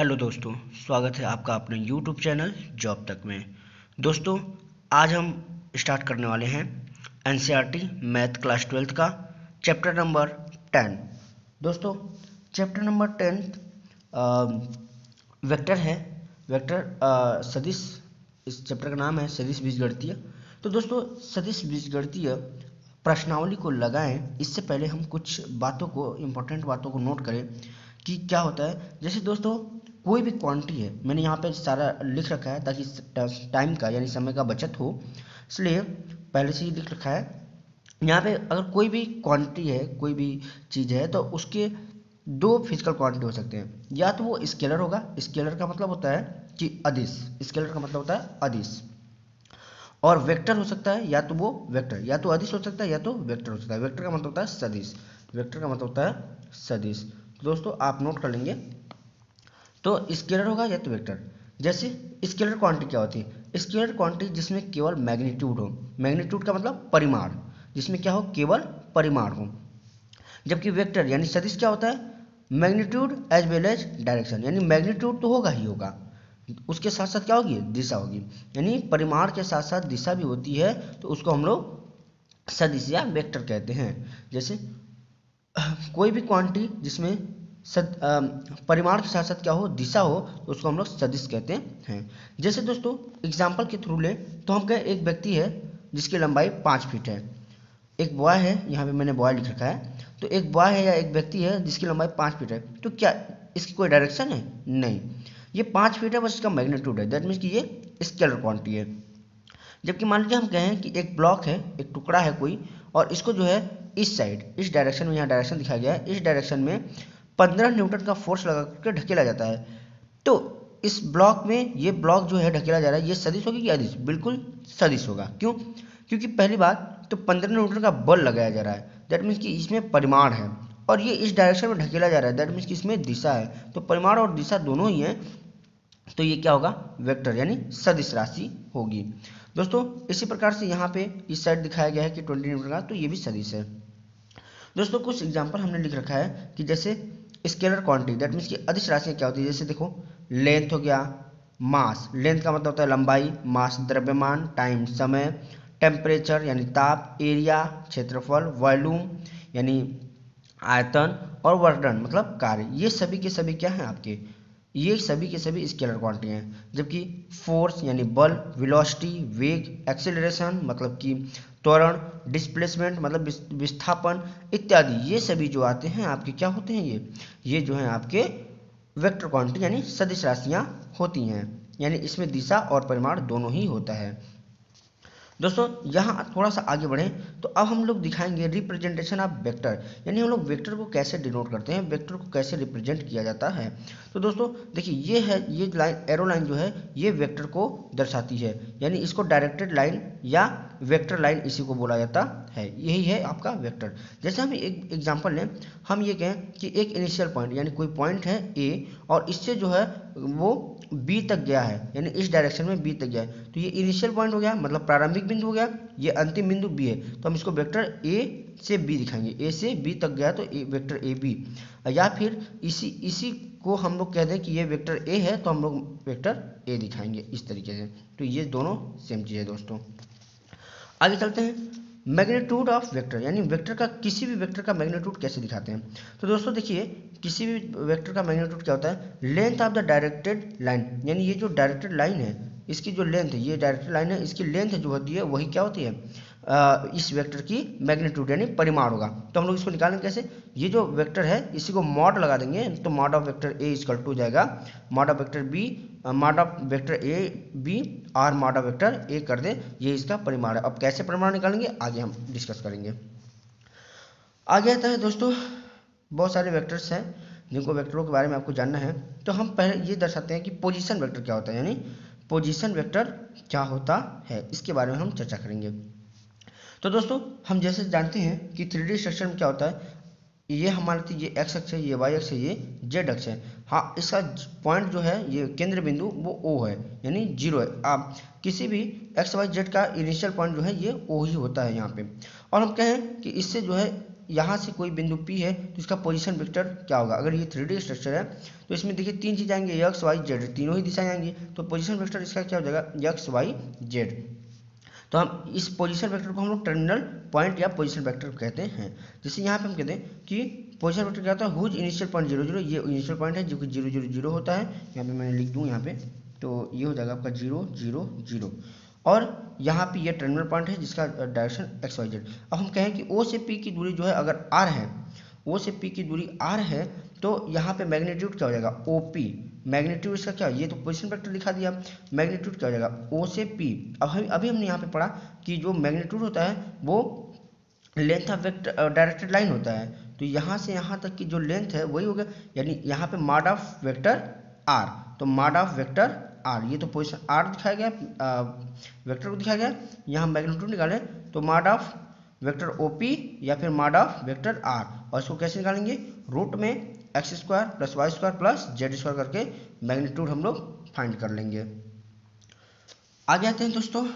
Hello दोस्तों, स्वागत है आपका अपने यूट्यूब चैनल जॉब तक में। दोस्तों, आज हम स्टार्ट करने वाले हैं एनसीईआरटी मैथ क्लास 12th का चैप्टर नंबर 10। दोस्तों, चैप्टर नंबर 10 वेक्टर है। वेक्टर सदिश, इस चैप्टर का नाम है सदिश बीजगणितीय। तो दोस्तों, सदिश बीजगणितीय प्रश्नावली को लगाएं इससे पहले हम कुछ बातों को, इम्पोर्टेंट बातों को नोट करें कि क्या होता है। जैसे दोस्तों, कोई भी क्वांटिटी है, मैंने यहाँ पे सारा लिख रखा है ताकि टाइम का यानी समय का बचत हो, इसलिए पहले से ही लिख रखा है। यहाँ पे अगर कोई भी क्वांटिटी है, कोई भी चीज़ है, तो उसके दो फिजिकल क्वांटिटी हो सकते हैं। या तो वो स्केलर होगा, स्केलर का मतलब होता है कि अदिश, स्केलर का मतलब होता है अदिश। और वेक्टर हो सकता है, या तो वो वेक्टर या तो अदिश हो सकता है या तो वेक्टर हो सकता है। वेक्टर का मतलब होता है सदिश, वेक्टर का मतलब होता है सदिश। तो दोस्तों, आप नोट कर लेंगे। तो स्केलर होगा या तो वेक्टर। जैसे स्केलर क्वांटिटी क्या होती है? स्केलर क्वांटिटी जिसमें केवल मैग्नीट्यूड हो। मैग्नीट्यूड का मतलब परिमाण, जिसमें क्या हो, केवल परिमाण हो। जबकि वेक्टर यानी सदिश क्या होता है? Magnitude as well as direction, यानी मैग्नीट्यूड तो होगा ही होगा, उसके साथ साथ क्या होगी, दिशा होगी। यानी परिमाण के साथ साथ दिशा भी होती है, तो उसको हम लोग सदिश या वेक्टर कहते हैं। जैसे कोई भी क्वांटिटी जिसमें परिमाण के साथ साथ क्या हो, दिशा हो, तो उसको हम लोग सदिश कहते हैं। जैसे दोस्तों, एग्जाम्पल के थ्रू लें तो हम कहें एक व्यक्ति है जिसकी लंबाई 5 फीट है। एक बॉय है, यहाँ पे मैंने बॉय लिख रखा है। तो एक बॉय है या एक व्यक्ति है जिसकी लंबाई 5 फीट है, तो क्या इसकी कोई डायरेक्शन है? नहीं, ये 5 फीट है, बस इसका मैग्नीट्यूड है। दैट मीन्स कि ये स्केलर क्वांटिटी है। जबकि मान लीजिए हम कहें कि एक ब्लॉक है, एक टुकड़ा है कोई, और इसको जो है इस साइड, इस डायरेक्शन में, यहाँ डायरेक्शन दिखाया गया है, इस डायरेक्शन में 15 न्यूटन का फोर्स लगा करके ढकेला जाता है। तो इस ब्लॉक में, ये ब्लॉक जो है ढकेला जा रहा है, ये सदिश होगी कि अदिश? बिल्कुल सदिश होगा। क्यों? क्योंकि पहली बात तो 15 न्यूटन का बल लगाया जा रहा है, दैट मीन्स कि इसमें परिमाण है, और ये इस डायरेक्शन में ढकेला जा रहा है, दैट मीन्स कि इसमें दिशा है। तो परिमाण और दिशा दोनों ही हैं, तो ये क्या होगा, वेक्टर यानी सदिश राशि होगी। दोस्तों, इसी प्रकार से यहाँ पे इस साइड दिखाया गया है कि 20 न्यूटन का, तो ये भी सदिश है। दोस्तों, कुछ एग्जांपल हमने लिख रखा है कि जैसे स्केलर क्वांटिटी, दैट मीन्स कि अदिश राशियाँ क्या होती है। जैसे देखो, लेंथ हो गया, मास, लेंथ का मतलब होता है लंबाई, मास द्रव्यमान, टाइम समय, टेम्परेचर यानी ताप, एरिया क्षेत्रफल, वॉल्यूम यानी आयतन, और वर्क डन मतलब कार्य। ये सभी के सभी क्या हैं आपके, ये सभी के सभी स्केलर क्वांटिटी हैं। जबकि फोर्स यानी बल, वेलोसिटी वेग, एक्सेलरेशन मतलब कि त्वरण, डिस्प्लेसमेंट मतलब विस्थापन इत्यादि, ये सभी जो आते हैं आपके क्या होते हैं, ये जो हैं आपके वेक्टर क्वांटिटी यानी सदिश राशियाँ होती हैं। यानी इसमें दिशा और परिमाण दोनों ही होता है। दोस्तों, यहाँ थोड़ा सा आगे बढ़ें तो अब हम लोग दिखाएंगे रिप्रेजेंटेशन ऑफ वेक्टर, यानी हम लोग वेक्टर को कैसे डिनोट करते हैं, वेक्टर को कैसे रिप्रेजेंट किया जाता है। तो दोस्तों देखिए, ये है, ये लाइन, एरो लाइन जो है, ये वेक्टर को दर्शाती है, यानी इसको डायरेक्टेड लाइन या वेक्टर लाइन इसी को बोला जाता है। यही है आपका वेक्टर। जैसे हम एक एग्जाम्पल लें, हम ये कहें कि एक इनिशियल पॉइंट यानी कोई पॉइंट है ए, और इससे जो है वो बी तक गया है, यानी इस डायरेक्शन में बी तक गया है, तो ये इनिशियल पॉइंट हो गया, मतलब प्रारंभिक बिंदु हो गया, ये अंतिम बिंदु बी है, तो हम इसको वेक्टर ए से बी दिखाएंगे। ए से बी तक गया तो वेक्टर ए बी, या फिर इसी को हम लोग कह दें कि ये वेक्टर ए है, तो हम लोग वेक्टर ए दिखाएंगे इस तरीके से। तो ये दोनों सेम चीज़ है। दोस्तों, आगे चलते हैं। मैग्नीट्यूड ऑफ वेक्टर, यानी वेक्टर का, किसी भी वेक्टर का मैग्नीट्यूड कैसे दिखाते हैं। तो दोस्तों देखिए, किसी भी वेक्टर का मैग्नीट्यूड क्या होता है, length of the directed line, यानी ये जो डायरेक्टेड लाइन है, इसकी जो लेंथ है, ये डायरेक्टेड लाइन है, इसकी लेंथ जो होती है वही क्या होती है, इस वेक्टर की मैग्नीट्यूड यानी परिमाण होगा। तो हम लोग इसको निकालेंगे कैसे, ये जो वेक्टर है इसी को मॉड लगा देंगे, तो mod of vector A equal to जाएगा mod of vector B, mod of vector A B और मॉड ऑफ वेक्टर ए कर दे, ये इसका परिमाण है। अब कैसे परिमाण निकालेंगे आगे हम डिस्कस करेंगे। आगे आता है दोस्तों, बहुत सारे वेक्टर्स हैं जिनको वेक्टरों के बारे में आपको जानना है। तो हम पहले ये दर्शाते हैं कि पोजीशन वेक्टर क्या होता है, यानी पोजीशन वेक्टर क्या होता है, इसके बारे में हम चर्चा करेंगे। तो दोस्तों, हम जैसे जानते हैं कि 3D स्ट्रक्चर में क्या होता है, ये हमारे ये एक्स अक्ष है, ये वाई अक्ष है, ये जेड अक्ष है। हाँ, इसका पॉइंट जो है, ये केंद्र बिंदु वो ओ है, यानी 0 है। आप किसी भी एक्स वाई जेड का इनिशियल पॉइंट जो है ये ओ ही होता है यहाँ पे। और हम कहें कि इससे जो है यहाँ से कोई बिंदु P है तो इसका पोजीशन वेक्टर क्या होगा। अगर ये 3D स्ट्रक्चर है तो इसमें देखिए 3 चीज़ आएंगे, एक्स वाई जेड, तीनों ही दिशाएं आएंगी, तो पोजीशन वेक्टर इसका क्या हो जाएगा, एक्स वाई जेड। तो हम इस पोजीशन वेक्टर को हम लोग टर्मिनल पॉइंट या पोजीशन वेक्टर कहते हैं। जैसे यहाँ पे हम कहते हैं कि पोजीशन वेक्टर क्या होता है, हुज इनिशियल पॉइंट 0 0, ये इनिशियल पॉइंट है जो कि 0 0 0 होता है। यहाँ पे मैंने लिख दूँ यहाँ पे, तो ये हो जाएगा आपका 0 0 0, और यहाँ पे ये टर्मिनल पॉइंट है जिसका डायरेक्शन एक्स वाई जेड। अब हम कहें कि O से P की दूरी जो है अगर R है, O से P की दूरी R है, तो यहाँ पे मैग्नीट्यूड क्या हो जाएगा, OP। मैग्नीट्यूड इसका क्या, ये तो पोजीशन वेक्टर लिखा दिया, मैग्नीट्यूड क्या हो जाएगा O से P। अब अभी हमने यहाँ पे पढ़ा कि जो मैग्नीट्यूड होता है वो length of vector directed line होता है, तो यहाँ से यहाँ तक की जो लेंथ है वही होगा, यानी यहाँ पे मॉड ऑफ वेक्टर R, तो मॉड ऑफ वेक्टर R, ये तो पोजीशन R दिखाया गया, वेक्टर को दिखाया गया, यहाँ मैग्नीट्यूड निकाले तो मॉड ऑफ वेक्टर OP या फिर मॉड ऑफ वेक्टर R, और इसको कैसे निकालेंगे, रूट में X square plus Y square plus Z square करके मैग्नीट्यूड हम लोग फाइंड कर लेंगे। आगे आते हैं दोस्तों,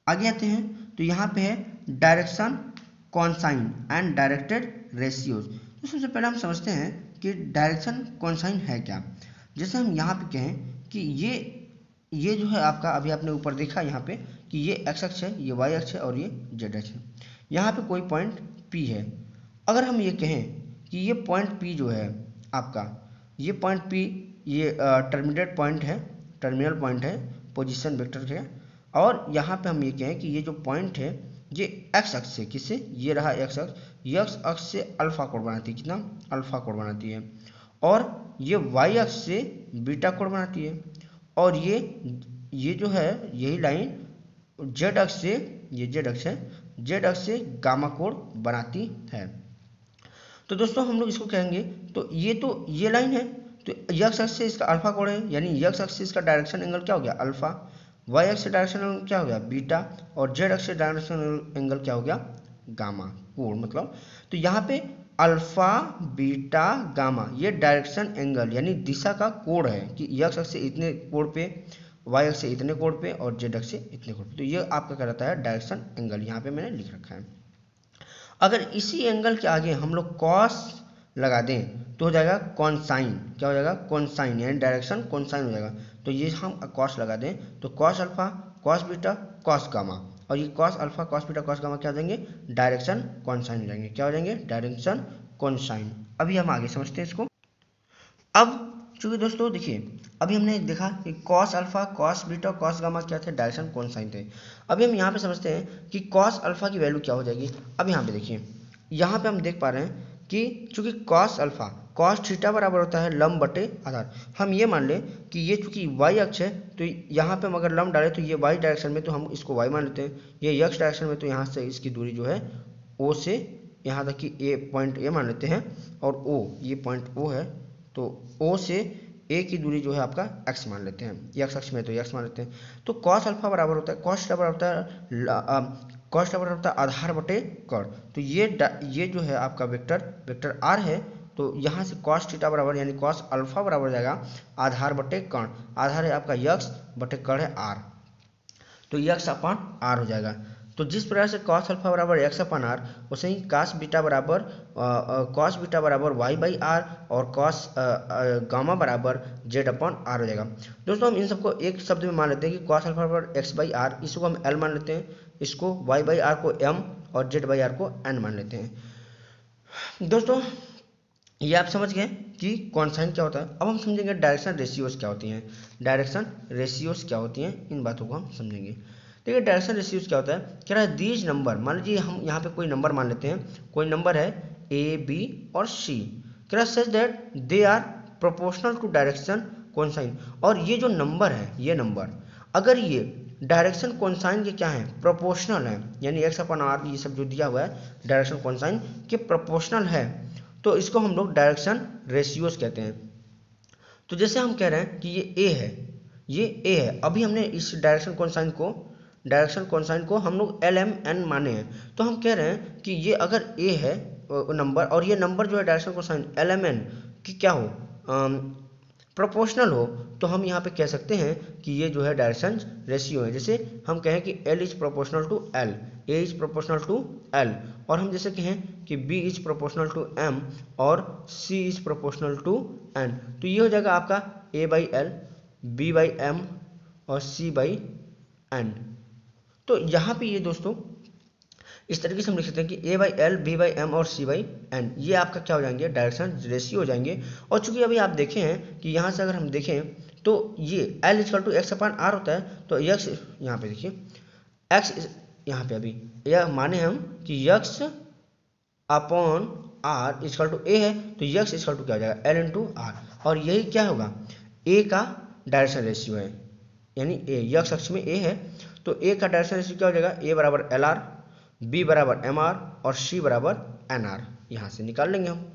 आगे आते हैं तो यहाँ पे है डायरेक्शन कॉनसाइन एंड डायरेक्टेड रेशियोज। तो सबसे पहले हम समझते हैं कि डायरेक्शन कॉनसाइन है क्या। जैसे हम यहाँ पे कहें कि ये जो है आपका, अभी आपने ऊपर देखा यहाँ पे कि ये एक्स अक्ष है, ये वाई अक्ष है और ये जेड अक्ष है। यहाँ पे कोई पॉइंट P है, अगर हम ये कहें कि ये पॉइंट P जो है आपका, ये पॉइंट P ये टर्मिनेट पॉइंट है, टर्मिनल पॉइंट है पोजीशन वेक्टर है, और यहाँ पे हम ये कहें कि ये जो पॉइंट है ये एक्स अक्ष से, किससे, ये रहा एक्स अक्ष, ये एक्स अक्ष से अल्फा कोण बनाती है, कितना, अल्फा कोण बनाती है, और ये वाई अक्ष से बीटा कोण बनाती है, और ये जो है यही लाइन जेड अक्ष से, ये जेड अक्ष है, जेड अक्ष से गामा कोण बनाती है। तो दोस्तों हम लोग इसको कहेंगे, तो ये लाइन है, तो एक्स अक्ष से इसका अल्फा कोण है, यानी एक्स अक्ष से इसका डायरेक्शन एंगल क्या हो गया, अल्फा, वाई अक्ष से डायरेक्शन एंगल क्या हो गया, बीटा, और जेड अक्ष से डायरेक्शन एंगल क्या हो गया, गामा कोण मतलब। तो यहाँ पे अल्फा बीटा गामा ये डायरेक्शन एंगल यानी दिशा का कोण है कि एक्स अक्ष से इतने कोण पे, वाई अक्ष से इतने कोण पे और जेड अक्ष से इतने कोण पे, तो ये आपका क्या रहता है, डायरेक्शन एंगल, यहाँ पे मैंने लिख रखा है। अगर इसी एंगल के आगे हम लोग कॉस लगा दें तो हो जाएगा कॉनसाइन, क्या हो जाएगा, कॉनसाइन, यानी डायरेक्शन कॉनसाइन हो जाएगा। तो ये हम कॉस लगा दें तो cos alpha cos beta cos gamma, और ये cos alpha cos beta cos gamma क्या हो जाएंगे, डायरेक्शन कॉनसाइन हो जाएंगे, क्या हो जाएंगे, डायरेक्शन कॉनसाइन। अभी हम आगे समझते हैं इसको। अब चूंकि दोस्तों देखिए अभी हमने देखा कि cos alpha cos beta cos gamma क्या थे, डायरेक्शन कॉनसाइन थे। अभी हम यहाँ पे समझते हैं कि कॉस अल्फा की वैल्यू क्या हो जाएगी। अब यहाँ पे देखिए, यहाँ पे हम देख पा रहे हैं कि चूंकि कॉस अल्फा कॉस थीटा बराबर होता है लंब बटे आधार। हम ये मान लें कि ये चूंकि वाई अक्ष है तो यहाँ पे हम अगर लंब डालें तो ये वाई डायरेक्शन में, तो हम इसको वाई मान लेते हैं, ये एक्स डायरेक्शन में, तो यहाँ से इसकी दूरी जो है O से यहाँ तक कि ए पॉइंट ए मान लेते हैं, और O ये पॉइंट O है, तो O से A की दूरी जो है आपका x मान लेते हैं, x अक्ष में तो x मान लेते हैं। तो cos अल्फा बराबर होता है, cos बराबर होता है cos बराबर होता है आधार बटे कर्ण। तो ये जो है आपका वेक्टर r है, तो यहाँ से cos थीटा बराबर यानी cos अल्फा बराबर हो जाएगा आधार बटे कर्ण, आधार है आपका x बटे कर्ण है r, तो x अपॉन r हो जाएगा। तो जिस प्रकार से cos अल्फा बराबर x अपन r, वैसे ही cos बीटा बराबर y बाई आर, और cos गामा बराबर z अपन r हो जाएगा। दोस्तों हम इन सबको एक शब्द में मान लेते हैं कि cos अल्फा बराबर x बाई आर, इसको हम l मान लेते हैं, इसको y बाई आर को m और z बाई आर को n मान लेते हैं। दोस्तों ये आप समझ गए कि कॉनसाइन क्या होता है। अब हम समझेंगे डायरेक्शन रेशियोज क्या होती हैं, डायरेक्शन रेशियोज क्या होती हैं, इन बातों को हम समझेंगे। देखिए डायरेक्शन रेशियोज क्या होता है, कह रहा है दीज नंबर, मान लीजिए हम यहाँ पे कोई नंबर मान लेते हैं, कोई नंबर है A B और C, कह रहा है such that they are proportional to direction cosine, और ये जो नंबर है, ये नंबर अगर ये डायरेक्शन कॉनसाइन के क्या है, प्रोपोर्शनल है, यानी x अपन r ये सब जो दिया हुआ है डायरेक्शन कॉनसाइन के प्रोपोर्शनल है, तो इसको हम लोग डायरेक्शन रेशियोज कहते हैं। तो जैसे हम कह रहे हैं कि ये A है, ये A है, अभी हमने इस डायरेक्शन कॉनसाइन को हम लोग LMN माने हैं, तो हम कह रहे हैं कि ये अगर A है नंबर, और ये नंबर जो है डायरेक्शन कॉनसाइन LMN की क्या हो, प्रोपोर्शनल हो, तो हम यहाँ पे कह सकते हैं कि ये जो है डायरेक्शन रेशियो है। जैसे हम कहें कि L is proportional to L, A is proportional to L, और हम जैसे कहें कि B is proportional to M और C is proportional to N, तो ये हो जाएगा आपका A by L, B by M और सी बाई एन। तो यहाँ पे ये दोस्तों इस तरीके से हम लिख सकते हैं कि A by L, B by M और सी बाई एन, ये आपका क्या हो जाएंगे, डायरेक्शन रेशियो हो जाएंगे। और चूंकि अभी आप देखें हैं कि यहाँ से अगर हम देखें तो ये L equal to X upon R होता है, तो एक्स यहाँ पे देखिए एक्स यहाँ पे अभी यह माने हम कि X upon R equal to A है, तो एक्स इजकल टू क्या हो जाएगा, एल इंटू आर, और यही क्या होगा, ए का डायरेक्शन रेशियो है, यानी ए एक्स अक्ष में ए है, तो ए का डायरेक्शन रेशियो क्या हो जाएगा, ए बराबर एल आर, बी बराबर एम आर और सी बराबर एन आर, यहाँ से निकाल लेंगे हम।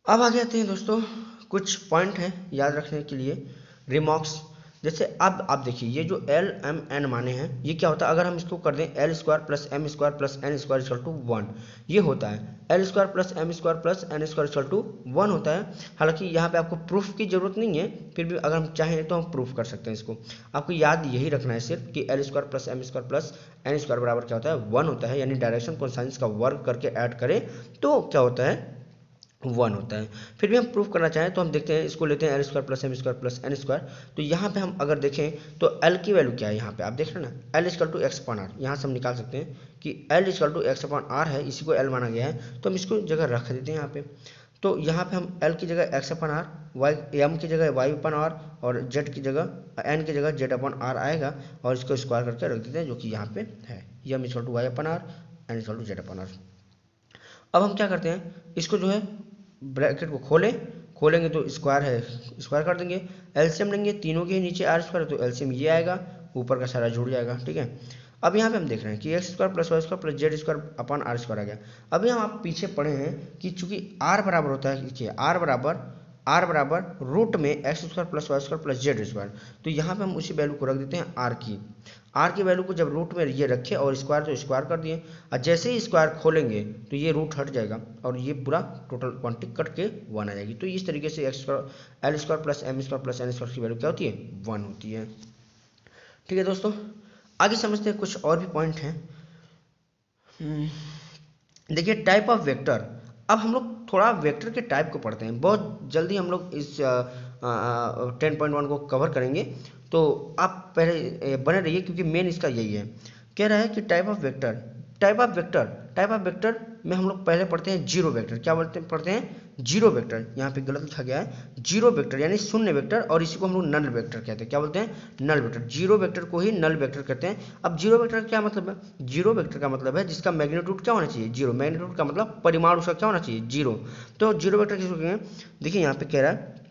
अब आगे आते हैं दोस्तों, कुछ पॉइंट हैं याद रखने के लिए, रिमार्क्स। जैसे अब आप देखिए ये जो एल एम एन माने हैं, ये क्या होता है, अगर हम इसको कर दें L square plus M square plus N square equal to 1, ये होता है L square plus M square plus N square equal to 1 होता है। हालांकि यहाँ पे आपको प्रूफ की जरूरत नहीं है, फिर भी अगर हम चाहें तो हम प्रूफ कर सकते हैं इसको। आपको याद यही रखना है सिर्फ कि L square plus M square plus N square बराबर क्या होता है, 1 होता है, यानी डायरेक्शन कोसाइंस का वर्ग करके ऐड करें तो क्या होता है, 1 होता है। फिर भी हम प्रूफ करना चाहें तो हम देखते हैं, इसको लेते हैं L square plus M square plus N square, तो यहाँ पे हम अगर देखें तो एल की वैल्यू क्या है, यहाँ पे आप देख रहे हैं ना, L equal to X upon R, यहाँ से हम निकाल सकते हैं कि L equal to X upon R है, इसी को एल माना गया है, तो हम इसको जगह रख देते हैं यहाँ पे। तो यहाँ पे हम एल की जगह X upon R, Y M की जगह वाई अपॉन आर और जेड की जगह एन की जगह जेड अपॉन आर आएगा, और इसको स्क्वायर करके रख देते हैं, जो कि यहाँ पे है M equal to Y upon R, N equal to Z upon R. अब हम क्या करते हैं, इसको जो है ब्रैकेट को खोलेंगे तो स्क्वायर है, स्क्वायर कर देंगे, एलसीएम लेंगे, तीनों के नीचे आर स्क्वायर, तो एलसीएम ये आएगा, ऊपर का सारा जुड़ जाएगा, ठीक है। अब यहाँ पे हम देख रहे हैं कि X square plus Y square plus Z square upon R square आ गया। अभी हम आप पीछे पढ़े हैं कि चूंकि आर बराबर होता है, देखिए आर बराबर रूट में X square plus Y square plus Z square, तो यहाँ पे हम उसी वैल्यू को रख देते हैं आर की वैल्यू को जब रूट में ये रखे और स्क्वायर तो स्क्वायर कर दिए, और जैसे ही स्क्वायर खोलेंगे तो ये रूट हट जाएगा और ये पूरा टोटल क्वांटिटी कट के 1 आ जाएगी। तो इस तरीके से X square L square plus M square plus N square की वैल्यू क्या होती है, 1 होती है। ठीक है दोस्तों, आगे समझते हैं, कुछ और भी पॉइंट हैं। देखिए टाइप ऑफ वेक्टर, अब हम लोग थोड़ा वेक्टर के टाइप को पढ़ते हैं, बहुत जल्दी हम लोग इस 10.1 को कवर करेंगे, तो आप पहले बने रहिए क्योंकि मेन इसका यही है। कह रहा है कि टाइप ऑफ वेक्टर में हम लोग पहले पढ़ते हैं जीरो वेक्टर। क्या पढ़ते हैं, जीरो वेक्टर, यहाँ पे गलत लिखा गया है, जीरो वेक्टर यानी शून्य वेक्टर, और इसी को हम लोग नल वेक्टर कहते हैं। क्या बोलते हैं, नल वेक्टर। जीरो वेक्टर को ही नल वेक्टर कहते हैं। अब जीरो वेक्टर का क्या मतलब है, जीरो वेक्टर का मतलब है जिसका मैग्नीट्यूड क्या होना चाहिए, जीरो। मैग्नीट्यूड का मतलब परिमाण उसका क्या होना चाहिए, जीरो। तो जीरो वेक्टर किसको कहेंगे, देखिए यहाँ पे कह रहा है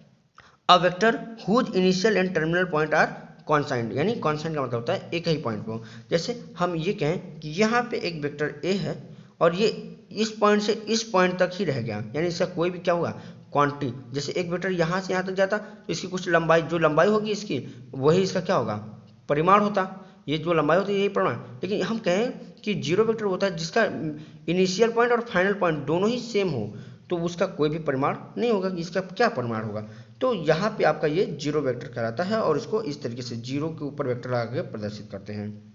a vector whose initial and terminal point are constant, यानी कॉन्स्टेंट का मतलब होता है एक ही पॉइंट पर। जैसे हम ये कहें कि यहाँ पे एक वेक्टर ए है और ये इस पॉइंट से इस पॉइंट तक ही रह गया, यानी इसका कोई भी क्या होगा, क्वांटिटी। जैसे एक वेक्टर यहाँ से यहाँ तक जाता तो इसकी कुछ लंबाई, जो लंबाई होगी इसकी वही इसका क्या होगा, परिमाण होता। ये जो लंबाई होती है यही परिमाण। लेकिन हम कहें कि जीरो वेक्टर होता है जिसका इनिशियल पॉइंट और फाइनल पॉइंट दोनों ही सेम हो, तो उसका कोई भी परिमाण नहीं होगा कि इसका क्या परिमाण होगा। तो यहाँ पे आपका ये जीरो वेक्टर कहलाता है, और इसको इस तरीके से जीरो के ऊपर वेक्टर लगा के प्रदर्शित करते हैं।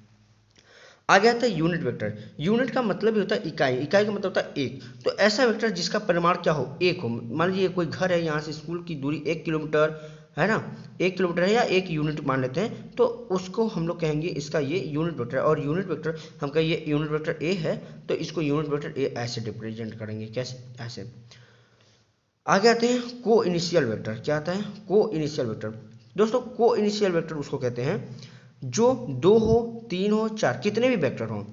आगे आता है यूनिट वेक्टर। यूनिट का मतलब ही होता है इकाई, इकाई का मतलब होता है एक। तो ऐसा वेक्टर जिसका परिमाण क्या हो, एक हो। मान लीजिए कोई घर है, यहाँ से स्कूल की दूरी 1 किलोमीटर है ना, 1 किलोमीटर है या 1 यूनिट मान लेते हैं, तो उसको हम लोग कहेंगे इसका ये यूनिट वेक्टर है। और यूनिट वेक्टर हम कहें ये यूनिट वेक्टर ए है, तो इसको यूनिट वेक्टर ए ऐसे रिप्रेजेंट करेंगे। कैसे, ऐसे। आगे आते हैं को इनिशियल वेक्टर। क्या आता है, को इनिशियल वेक्टर। दोस्तों को इनिशियल वेक्टर उसको कहते हैं जो 2 हो, 3 हो, 4 कितने भी वेक्टर हों,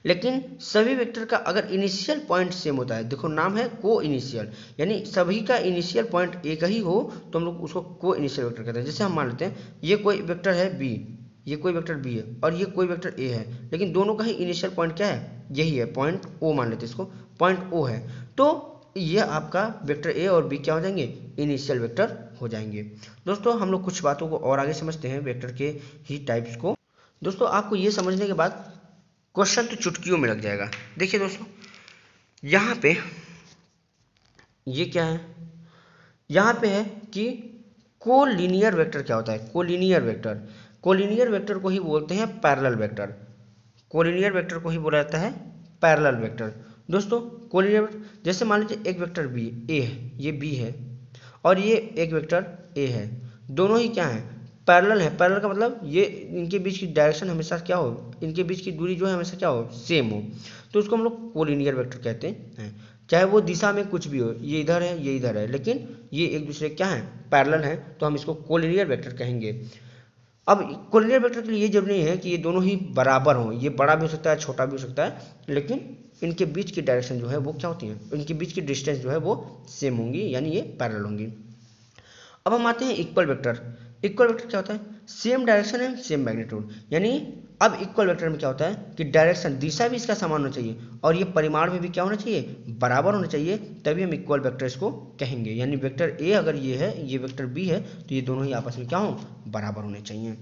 लेकिन सभी वेक्टर का अगर इनिशियल पॉइंट सेम होता है, देखो नाम है को इनिशियल, यानी सभी का इनिशियल पॉइंट एक ही हो तो हम लोग उसको को इनिशियल वेक्टर कहते हैं। जैसे हम मान लेते हैं ये कोई वेक्टर है बी, ये कोई वेक्टर बी है और ये कोई वेक्टर ए है, लेकिन दोनों का ही इनिशियल पॉइंट क्या है, यही है, पॉइंट ओ मान लेते हैं इसको, पॉइंट ओ है, तो ये आपका वेक्टर ए और बी क्या हो जाएंगे, इनिशियल वेक्टर हो जाएंगे। दोस्तों हम लोग कुछ बातों को और आगे समझते हैं वेक्टर के ही टाइप्स को। दोस्तों आपको ये समझने के बाद क्वेश्चन तो चुटकियों में लग जाएगा। देखिए दोस्तों यहाँ पे ये क्या है, यहाँ पे है कि कोलिनियर वेक्टर क्या होता है, कोलिनियर वेक्टर। कोलिनियर वेक्टर को ही बोलते हैं पैरेलल वेक्टर। कोलिनियर वेक्टर को ही बोला जाता है पैरेलल वेक्टर। दोस्तों कोलिनियर जैसे मान लीजिए एक वेक्टर बी ए है, ये बी है और ये एक वेक्टर ए है, दोनों ही क्या है, पैरेलल है। पैरेलल का मतलब ये इनके बीच की डायरेक्शन हमेशा क्या हो, इनके बीच की दूरी जो है हमेशा क्या हो, सेम हो, तो उसको हम लोग कोलिनियर वेक्टर कहते हैं। चाहे वो दिशा में कुछ भी हो, ये इधर है ये इधर है, लेकिन ये एक दूसरे क्या है, पैरेलल है, तो हम इसको कोलिनियर वेक्टर कहेंगे। अब कोलिनियर वेक्टर के लिए ये जरूरी नहीं है कि ये दोनों ही बराबर हों, ये बड़ा भी हो सकता है छोटा भी हो सकता है, लेकिन इनके बीच की डायरेक्शन जो है वो क्या होती है, इनके बीच की डिस्टेंस जो है वो सेम होंगी, यानी ये पैरेलल होंगी। अब हम आते हैं इक्वल वेक्टर। इक्वल वेक्टर क्या होता है, same direction and same magnitude. यानी अब इक्वल वेक्टर में क्या होता है कि डायरेक्शन दिशा भी इसका समान होना चाहिए और ये परिमाण में भी क्या होना चाहिए, बराबर होना चाहिए, तभी हम इक्वल वेक्टर इसको कहेंगे। यानी वेक्टर ए अगर ये है, ये वेक्टर बी है, तो ये दोनों ही आपस में क्या हो, बराबर होने चाहिए।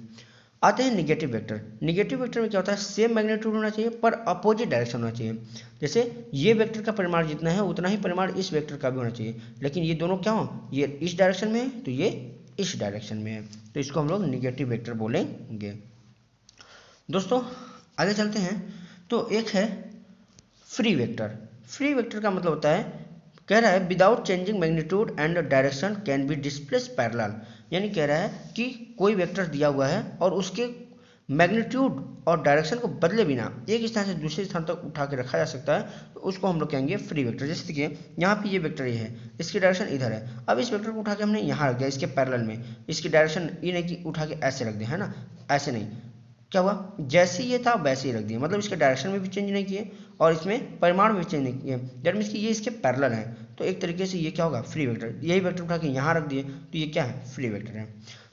आते हैं निगेटिव वेक्टर। निगेटिव वेक्टर में क्या होता है, सेम मैग्नीट्यूड होना चाहिए पर अपोजिट डायरेक्शन होना चाहिए। जैसे ये वेक्टर का परिमाण जितना है उतना ही परिमाण इस वेक्टर का भी होना चाहिए, लेकिन ये दोनों क्या हो, ये इस डायरेक्शन में है तो ये इस डायरेक्शन में है, तो इसको हम लोग निगेटिव वेक्टर बोलेंगे। दोस्तों आगे चलते हैं, तो एक है फ्री वेक्टर। फ्री वेक्टर का मतलब होता है, कह रहा है without changing magnitude and direction can be displace parallel. यानी कह रहा है कि कोई वेक्टर दिया हुआ है और उसके मैग्नीट्यूड और डायरेक्शन को बदले बिना एक स्थान से दूसरे स्थान तक उठा के रखा जा सकता है, तो उसको हम लोग कहेंगे फ्री वेक्टर। जैसे देखिए यहाँ पे ये वेक्टर ये है, इसकी डायरेक्शन इधर है, अब इस वेक्टर को उठा के हमने यहाँ रख दिया इसके पैरेलल में, इसकी डायरेक्शन ये नहीं कि उठा के ऐसे रख दिया है ना, ऐसे नहीं, क्या हुआ, जैसे ये था वैसे ही रख दिया, मतलब इसके डायरेक्शन में भी चेंज नहीं किए और इसमें परिमाण में भी चेंज नहीं किए, दैट मीन्स कि ये इसके पैरेलल है, तो एक तरीके से ये क्या होगा, फ्री वेक्टर। यही वेक्टर उठा के यहाँ रख दिए तो ये क्या है, फ्री वेक्टर है।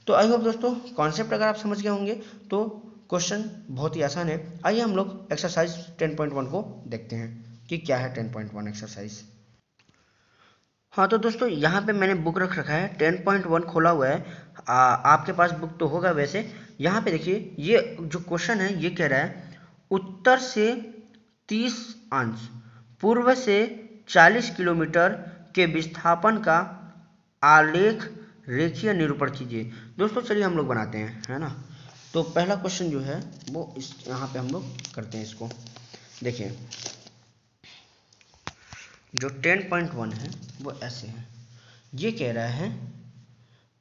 तो आई होप दोस्तों कॉन्सेप्ट अगर आप समझ गए होंगे तो क्वेश्चन बहुत ही आसान है। आइए हम लोग एक्सरसाइज 10.1 को देखते हैं कि क्या है 10.1 एक्सरसाइज। हाँ तो दोस्तों यहाँ पे मैंने बुक रख रखा है, 10.1 खोला हुआ है, आपके पास बुक तो होगा वैसे। यहाँ पे देखिए ये जो क्वेश्चन है ये कह रहा है उत्तर से 30 अंश पूर्व से 40 किलोमीटर के विस्थापन का आलेख रेखीय निरूपण कीजिए। दोस्तों चलिए हम लोग बनाते हैं, है ना। तो पहला क्वेश्चन जो है वो इस यहाँ पे हम लोग करते हैं इसको। देखिए जो 10.1 है वो ऐसे है, ये कह रहा है,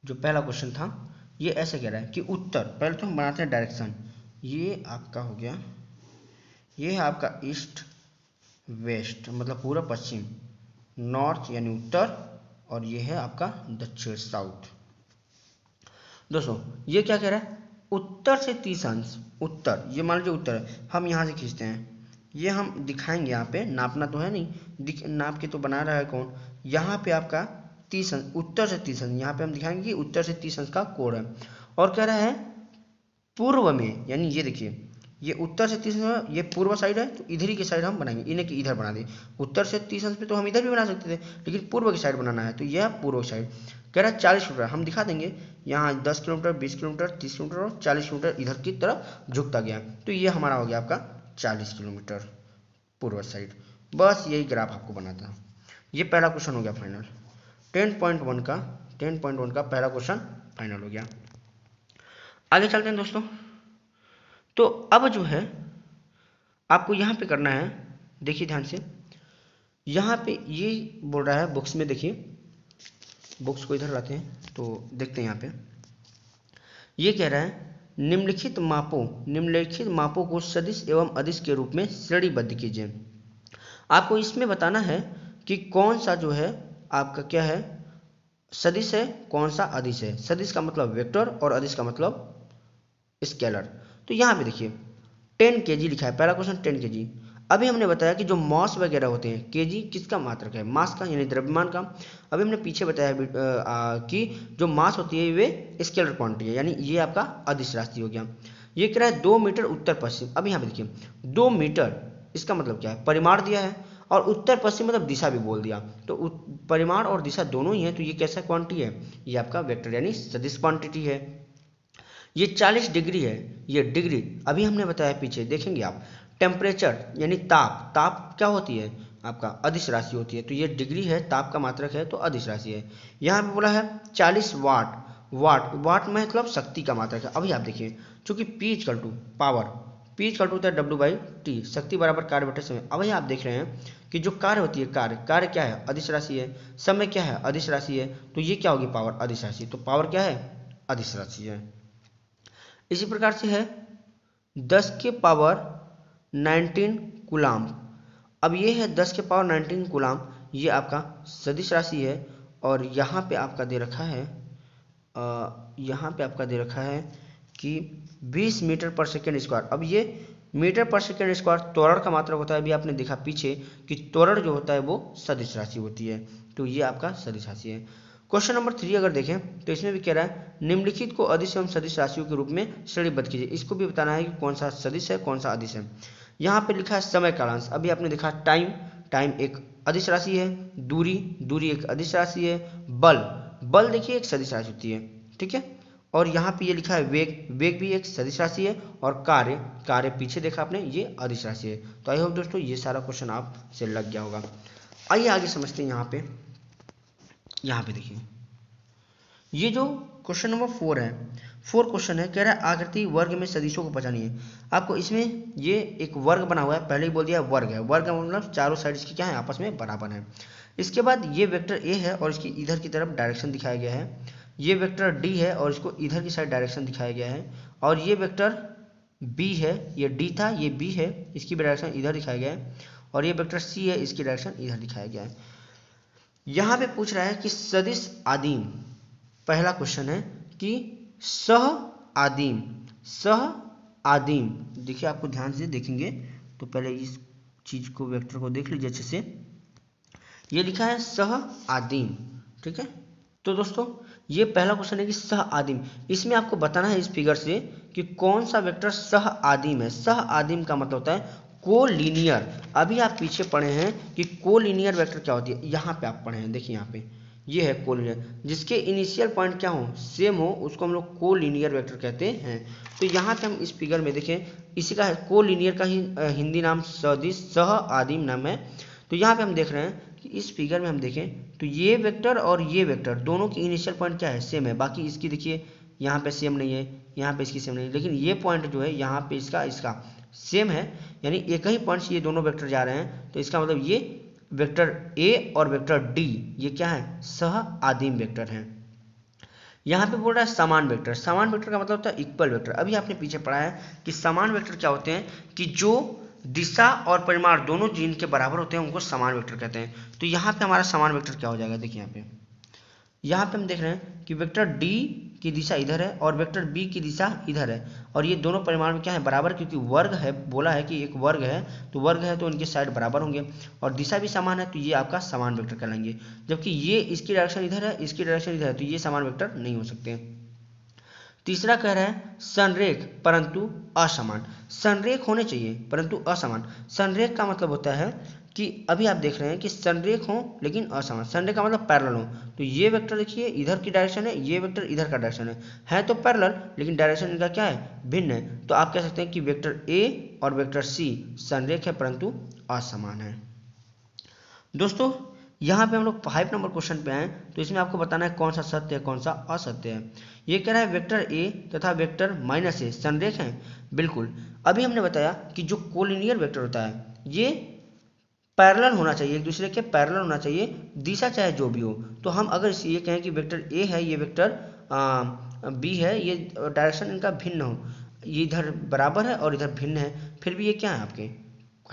जो पहला क्वेश्चन था ये ऐसे कह रहा है कि उत्तर, पहले तो हम बनाते हैं डायरेक्शन, ये आपका हो गया, ये है आपका ईस्ट वेस्ट मतलब पूरा पश्चिम, नॉर्थ यानी उत्तर, और ये है आपका दक्षिण साउथ। दोस्तों ये क्या कह रहा है, उत्तर से 30 अंश, उत्तर ये मान लीजिए उत्तर है, हम यहाँ से खींचते हैं, ये हम दिखाएंगे यहाँ पे, नापना तो है नहीं, नाप के तो बना रहा है कौन, यहाँ पे आपका 30 अंश, उत्तर से 30 अंश, यहाँ पे हम दिखाएंगे कि उत्तर से 30 अंश का कोण है। और कह रहा है पूर्व में, यानी ये देखिए ये उत्तर से 30 अंश, ये पूर्व साइड है तो इधर ही की साइड हम बनाएंगे, इन्हें कि इधर बना दें, उत्तर से 30 अंश पे तो हम इधर भी बना सकते थे, लेकिन पूर्व की साइड बनाना है तो यह पूर्व साइड। कह रहा है 40 किलोमीटर, हम दिखा देंगे यहाँ 10 किलोमीटर 20 किलोमीटर 30 किलोमीटर और 40 किलोमीटर इधर की तरफ झुकता गया, तो ये हमारा हो गया आपका 40 किलोमीटर पूर्व साइड। बस यही ग्राफ आपको बनाता है। ये पहला क्वेश्चन हो गया फाइनल, 10.1 का पहला क्वेश्चन फाइनल हो गया। आगे चलते हैं दोस्तों। तो अब जो है आपको यहाँ पे करना है, देखिए ध्यान से, यहाँ पे ये बोल रहा है बुक्स में, देखिए बुक्स को इधर लाते हैं तो देखते हैं यहाँ पे, ये कह रहा है निम्नलिखित मापों को सदिश एवं अदिश के रूप में श्रेणीबद्ध कीजिए। आपको इसमें बताना है कि कौन सा जो है आपका क्या है, सदिश है कौन सा अदिश है। सदिश का मतलब वेक्टर और अदिश का मतलब स्केलर। तो यहाँ पे देखिए 10 kg लिखा है, पहला क्वेश्चन 10 kg। अभी हमने बताया कि जो मास वगैरह होते हैं, केजी किसका मात्रक है, मास का यानी द्रव्यमान का। अभी हमने पीछे बताया कि जो मास होती है वे स्केलर क्वांटिटी है, यानी ये आपका अदिश राशि हो गया। ये कह रहा है 2 मीटर उत्तर पश्चिम। अब यहाँ पे देखिए 2 मीटर इसका मतलब क्या है, परिमाण दिया है, और उत्तर पश्चिम मतलब दिशा भी बोल दिया, तो परिमाण और दिशा दोनों ही है, तो ये कैसा क्वांटिटी है, ये आपका वेक्टर यानी सदिश क्वांटिटी है। ये 40 डिग्री है, ये डिग्री अभी हमने बताया पीछे, देखेंगे आप। टेम्परेचर यानी ताप क्या होती है आपका, अदिश राशि होती है, तो ये डिग्री है, ताप का मात्रक है तो अदिश राशि है। यहाँ पे बोला है 40 वाट, वाट मतलब शक्ति का मात्रक है। अभी आप देखिए चूंकि P = power, P equal to होता है W/T, शक्ति बराबर कार्य बटे समय। अब यहाँ आप देख रहे हैं कि जो कार्य होती है, कार्य क्या है, अदिश राशि है, समय क्या है, अदिश राशि है, तो ये क्या होगी, पावर, अदिश राशि। तो पावर क्या है, अदिश राशि है। इसी प्रकार से है 10 के पावर 19 कूलाम। अब ये है 10 के पावर 19 कूलाम, ये आपका सदिश राशि है। और यहाँ पे आपका दे रखा है कि 20 मीटर पर सेकेंड स्क्वायर। अब ये मीटर पर सेकेंड स्क्वायर त्वरण का मात्रक होता है। अभी आपने देखा पीछे कि त्वरण जो होता है वो सदिश राशि होती है, तो ये आपका सदिश राशि है। क्वेश्चन नंबर 3 अगर देखें तो इसमें भी कह रहा है निम्नलिखित को अदिश एवं सदिश राशियों के रूप में श्रेणीबद्ध कीजिए। इसको भी बताना है कि कौन सा सदिश है, कौन सा अदिश है। यहाँ पे लिखा है समय कालांश। अभी आपने देखा टाइम एक अदिश राशि है, दूरी एक अदिश राशि है, बल देखिए एक सदिश राशि होती है, ठीक है। और यहाँ पे ये लिखा है वेग भी एक सदिश राशि है, और कार्य पीछे देखा आपने, ये अदिश राशि है। तो आई होप दोस्तों ये सारा क्वेश्चन आपसे लग गया होगा। आइए आगे समझते हैं। यहाँ पे देखिए, ये जो क्वेश्चन नंबर 4 है, 4 क्वेश्चन है, कह रहा है आकृति वर्ग में सदिशों को पहचानिए। आपको इसमें ये एक वर्ग बना हुआ है, पहले ही बोल दिया वर्ग है। वर्ग मतलब चारों साइड इसकी क्या है, आपस में बराबर है। इसके बाद ये वेक्टर ए है और इसकी इधर की तरफ डायरेक्शन दिखाया गया है। ये वेक्टर डी है और इसको इधर की साइड डायरेक्शन दिखाया गया है। और ये वेक्टर बी है, ये डी था, ये बी है, इसकी भी डायरेक्शन इधर दिखाया गया है। और ये वेक्टर सी है, इसकी डायरेक्शन इधर दिखाया गया है। यहाँ पे पूछ रहा है कि सदिश आदिम, पहला क्वेश्चन है कि सह आदिम। देखिए आपको ध्यान से देखेंगे तो पहले इस चीज को, वेक्टर को देख लीजिए अच्छे से। ये लिखा है सह आदिम, ठीक है। तो दोस्तों ये पहला क्वेश्चन है कि सह आदिम। इसमें आपको बताना है इस फिगर से कि कौन सा वेक्टर सह आदिम है। सह आदिम का मतलब होता है कोलिनियर। अभी आप पीछे पढ़े हैं कि कोलिनियर वेक्टर क्या होती है, यहाँ पे आप पढ़े हैं, देखिए यहाँ पे ये है कोलिनियर, जिसके इनिशियल पॉइंट क्या हो, सेम हो, उसको हम लोग कोलिनियर वेक्टर कहते हैं। तो यहाँ पे हम इस फिगर में देखें, इसी का कोलिनियर का ही हिंदी नाम सदिश सह आदिम नाम है। तो यहाँ पे हम देख रहे हैं कि इस फिगर में हम देखें तो ये वेक्टर और ये वेक्टर दोनों की इनिशियल पॉइंट क्या है, सेम है। बाकी इसकी देखिए यहाँ पे सेम नहीं है, यहाँ पे इसकी सेम नहीं है, लेकिन ये पॉइंट जो है यहाँ पे इसका सेम है, यानी एक ही पॉइंट से ये दोनों वेक्टर जा रहे हैं। तो इसका मतलब ये वेक्टर ए और वेक्टर डी ये क्या है, सह आदिम वेक्टर हैं। यहाँ पे बोल रहा है समान वेक्टर। समान वेक्टर का मतलब होता है इक्वल वेक्टर। अभी आपने पीछे पढ़ा है कि समान वेक्टर क्या होते हैं, कि जो दिशा और परिमाण दोनों जिनके बराबर होते हैं उनको समान वेक्टर कहते हैं। तो यहाँ पे हमारा समान वेक्टर क्या हो जाएगा, देखिए यहाँ पे हम देख रहे हैं कि वेक्टर डी की दिशा इधर है और वेक्टर बी की दिशा इधर है, और ये दोनों परिमाण में क्या है, बराबर, क्योंकि वर्ग है, बोला है कि एक वर्ग है, तो वर्ग है तो इनके साइड बराबर होंगे और दिशा भी समान है, तो ये आपका समान वेक्टर कहलाएंगे। जबकि ये इसकी डायरेक्शन इधर है, इसकी डायरेक्शन इधर है, तो ये समान वेक्टर नहीं हो सकते। तीसरा कह रहा है संरेख परंतु असमान। संरेख होने चाहिए परंतु असमान। संरेख का मतलब होता है कि अभी आप देख रहे हैं कि संरेख हो लेकिन असमान। संरेख का मतलब पैरेलल हो। तो ये वेक्टर देखिए इधर की डायरेक्शन है, ये वेक्टर इधर का डायरेक्शन है तो पैरेलल, लेकिन डायरेक्शन इनका क्या है, भिन्न है। तो आप कह सकते हैं कि वेक्टर ए और वेक्टर सी संरेख है परंतु असमान है। दोस्तों यहाँ पे हम लोग 5 नंबर क्वेश्चन पे आए, तो इसमें आपको बताना है कौन सा सत्य है कौन सा असत्य है। ये कह रहा है वेक्टर ए तथा वेक्टर माइनस ए संरेख हैं। बिल्कुल, अभी हमने बताया कि जो कोलिनियर वेक्टर होता है ये पैरेलल होना चाहिए, एक दूसरे के पैरेलल होना चाहिए, दिशा चाहे जो भी हो। तो हम अगर ये कहें कि वेक्टर ए है, ये वेक्टर बी है, ये डायरेक्शन इनका भिन्न हो, ये इधर बराबर है और इधर भिन्न है, फिर भी ये क्या है, आपके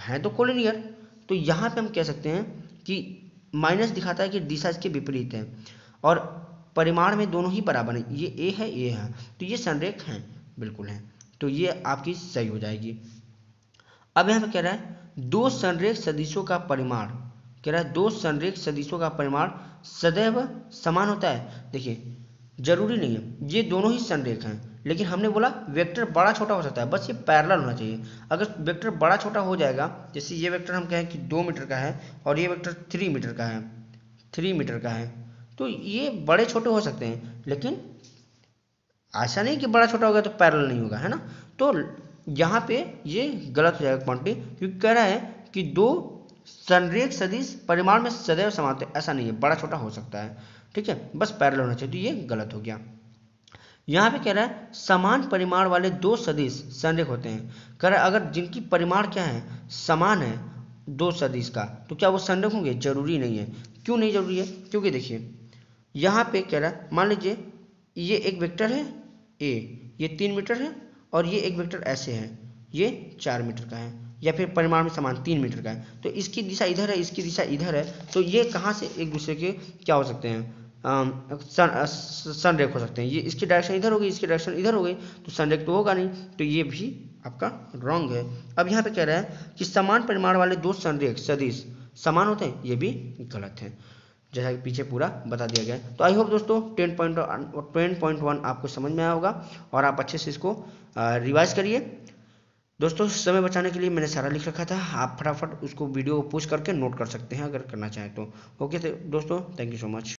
हैं तो कोलिनियर। तो यहाँ पे हम कह सकते हैं कि माइनस दिखाता है कि दिशा इसके विपरीत है और परिमाण में दोनों ही बराबर हैं, ये ए है ये है, तो ये संरेख हैं, बिल्कुल हैं। तो ये आपकी सही हो जाएगी। अब यहाँ पे कह रहा है दो संरेख सदिशों का परिमाण, कह रहा है दो संरेख सदिशों का परिमाण सदैव समान होता है। देखिए जरूरी नहीं है, ये दोनों ही संरेख हैं, लेकिन हमने बोला वेक्टर बड़ा छोटा हो सकता है, बस ये पैरेलल होना चाहिए। अगर वेक्टर बड़ा छोटा हो जाएगा, जैसे ये वेक्टर हम कहें कि 2 मीटर का है और ये वेक्टर 3 मीटर का है, 3 मीटर का है, तो ये बड़े छोटे हो सकते हैं, लेकिन ऐसा नहीं कि बड़ा छोटा होगा तो पैरेलल नहीं होगा, है ना। तो यहाँ पे ये गलत हो जाएगा क्वांटिटी, क्योंकि कह रहा है कि दो संरेख सदिश परिमाण में सदैव समान होते हैं, ऐसा नहीं है, बड़ा छोटा हो सकता है, ठीक है, बस पैरेलल होना चाहिए, तो ये गलत हो गया। यहाँ पे कह रहा है समान परिमाण वाले दो सदिश संरेख होते हैं। कह रहा है अगर जिनकी परिमाण क्या है, समान है दो सदिश का, तो क्या वो संरेख होंगे? जरूरी नहीं है। क्यों नहीं जरूरी है? क्योंकि देखिए यहाँ पे कह रहा है मान लीजिए ये एक वेक्टर है ए, ये 3 मीटर है, और ये एक वेक्टर ऐसे है, ये 4 मीटर का है, या फिर परिमाण में समान 3 मीटर का है, तो इसकी दिशा इधर है, इसकी दिशा इधर है, तो ये कहाँ से एक दूसरे के क्या हो सकते हैं? संरेख हो सकते हैं। ये इसकी डायरेक्शन इधर होगी, इसकी डायरेक्शन इधर हो गई, तो संरेख तो होगा नहीं, तो ये भी आपका रॉन्ग है। अब यहाँ पे कह रहा है कि समान परिमाण वाले दो संरेख सदिश समान होते हैं, ये भी गलत है, जैसा कि पीछे पूरा बता दिया गया है। तो आई होप दोस्तों 10.1 आपको समझ में आया होगा और आप अच्छे से इसको रिवाइज करिए। दोस्तों समय बचाने के लिए मैंने सारा लिख रखा था, आप फटाफट उसको वीडियो को पोस्ट करके नोट कर सकते हैं अगर करना चाहें तो। ओके दोस्तों, थैंक यू सो मच।